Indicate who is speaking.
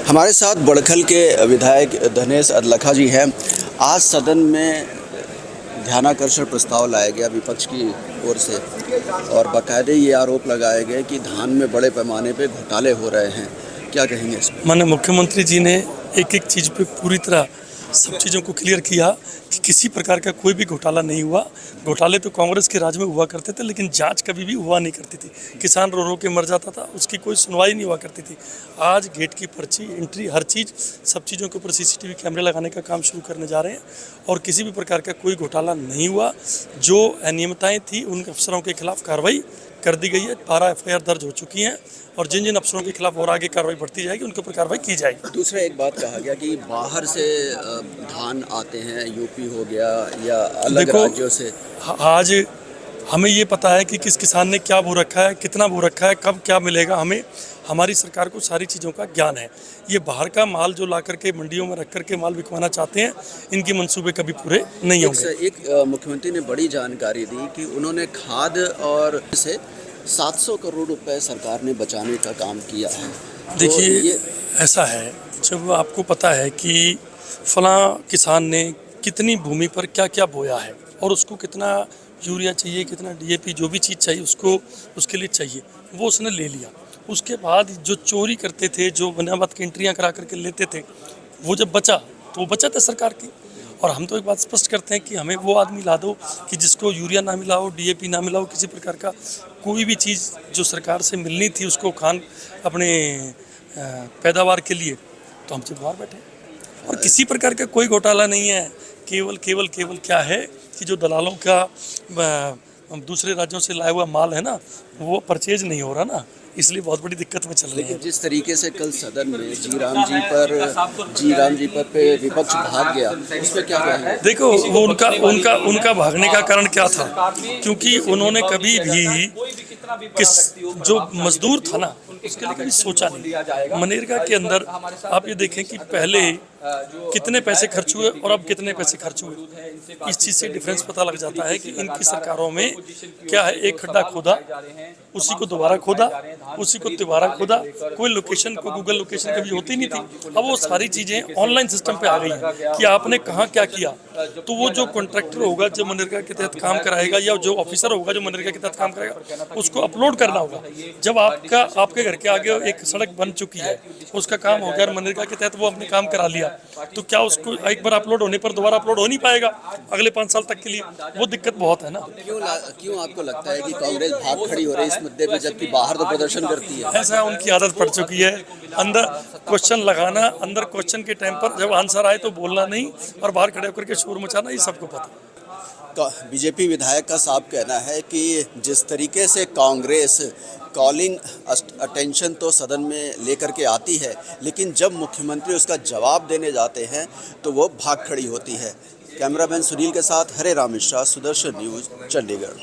Speaker 1: हमारे साथ बड़खल के विधायक धनेश अदलखा जी हैं। आज सदन में ध्यानाकर्षण प्रस्ताव लाया गया विपक्ष की ओर से और बाकायदे ये आरोप लगाए गए कि धान में बड़े पैमाने पे घोटाले हो रहे हैं। क्या कहेंगे इसमें?
Speaker 2: माननीय मुख्यमंत्री जी ने एक एक चीज़ पे पूरी तरह सब चीज़ों को क्लियर किया कि किसी प्रकार का कोई भी घोटाला नहीं हुआ। घोटाले तो कांग्रेस के राज में हुआ करते थे, लेकिन जांच कभी भी हुआ नहीं करती थी। किसान रो रो के मर जाता था, उसकी कोई सुनवाई नहीं हुआ करती थी। आज गेट की पर्ची, एंट्री, हर चीज़, सब चीज़ों के ऊपर सीसीटीवी कैमरे लगाने का काम शुरू करने जा रहे हैं और किसी भी प्रकार का कोई घोटाला नहीं हुआ। जो अनियमितताएँ थी उन अफसरों के खिलाफ कार्रवाई कर दी गई है। 12 FIR दर्ज हो चुकी हैं और जिन जिन अफसरों के खिलाफ और आगे कार्रवाई बढ़ती जाएगी उनके ऊपर कार्रवाई की जाएगी।
Speaker 1: दूसरा एक बात कहा गया कि बाहर से धान आते हैं, यूपी हो गया या अलग राज्यों से।
Speaker 2: आज हमें ये पता है कि किस किसान ने क्या बो रखा है, कितना बो रखा है, कब क्या मिलेगा। हमें, हमारी सरकार को सारी चीज़ों का ज्ञान है। ये बाहर का माल जो ला करके मंडियों में रख करके माल बिकवाना चाहते हैं, इनके मंसूबे कभी पूरे नहीं होंगे।
Speaker 1: एक मुख्यमंत्री ने बड़ी जानकारी दी कि उन्होंने खाद और से 700 करोड़ रुपए सरकार ने बचाने का काम किया है।
Speaker 2: देखिए, ऐसा है, जब आपको पता है कि फलां किसान ने कितनी भूमि पर क्या क्या बोया है और उसको कितना यूरिया चाहिए, कितना DAP, जो भी चीज़ चाहिए उसको, उसके लिए चाहिए, वो उसने ले लिया। उसके बाद जो चोरी करते थे, जो बनावट की एंट्रियाँ करा करके लेते थे, वो जब बचा तो वो बचत है सरकार की। और हम तो एक बात स्पष्ट करते हैं कि हमें वो आदमी ला दो कि जिसको यूरिया ना मिला हो, DAP ना मिला हो, किसी प्रकार का कोई भी चीज़ जो सरकार से मिलनी थी उसको खान अपने पैदावार के लिए, तो हम चुप बाहर बैठे। और किसी प्रकार का कोई घोटाला नहीं है। केवल क्या है कि जो दलालों का दूसरे राज्यों से लाया हुआ माल है ना, वो परचेज नहीं हो रहा ना, इसलिए बहुत बड़ी दिक्कत में चल रही है।
Speaker 1: लेकिन जिस तरीके से कल सदन में जी राम जी पर पे विपक्ष भाग गया, इस पे क्या कहेंगे?
Speaker 2: देखो, वो उनका भागने का कारण क्या था? क्योंकि उन्होंने कभी भी किस जो मजदूर था ना, उसके लिए कभी सोचा नहीं। मनरेगा के अंदर आप ये देखें कि पहले कितने पैसे खर्च हुए और अब कितने पैसे खर्च हुए। इस चीज़ से डिफरेंस पता लग जाता है कि इनकी सरकारों में क्या है। एक खड्डा खोदा, उसी को दोबारा खोदा, उसी को दोबारा खोदा। कोई लोकेशन को गूगल लोकेशन कभी होती नहीं थी। अब वो सारी चीज़ें ऑनलाइन सिस्टम पे आ गई हैं कि आपने कहाँ क्या किया। तो वो जो कॉन्ट्रैक्टर होगा जो मनरेगा के तहत काम कराएगा या जो ऑफिसर होगा जो मनरेगा के तहत काम कराएगा, उसको अपलोड करना होगा। जब आपके घर के आगे एक सड़क बन चुकी है, उसका काम हो गया, मनरेगा के तहत वो अपने काम करा लिया, तो क्या उसको एक बार अपलोड होने पर दोबारा अपलोड हो नहीं पाएगा अगले 5 साल तक के लिए? वो दिक्कत बहुत है ना।
Speaker 1: क्यों आपको लगता है कि कांग्रेस भाग खड़ी हो रही है इस मुद्दे पे, जबकि बाहर तो प्रदर्शन करती है?
Speaker 2: ऐसा उनकी आदत पड़ चुकी है। अंदर क्वेश्चन लगाना, अंदर क्वेश्चन के टाइम पर जब आंसर आए तो बोलना नहीं और बाहर खड़े होकर के शोर मचाना, ये सबको पता।
Speaker 1: बीजेपी विधायक का साफ कहना है कि जिस तरीके से कांग्रेस कॉलिंग अटेंशन तो सदन में लेकर के आती है, लेकिन जब मुख्यमंत्री उसका जवाब देने जाते हैं तो वो भाग खड़ी होती है। कैमरामैन सुनील के साथ हरे राम मिश्रा, सुदर्शन न्यूज़, चंडीगढ़।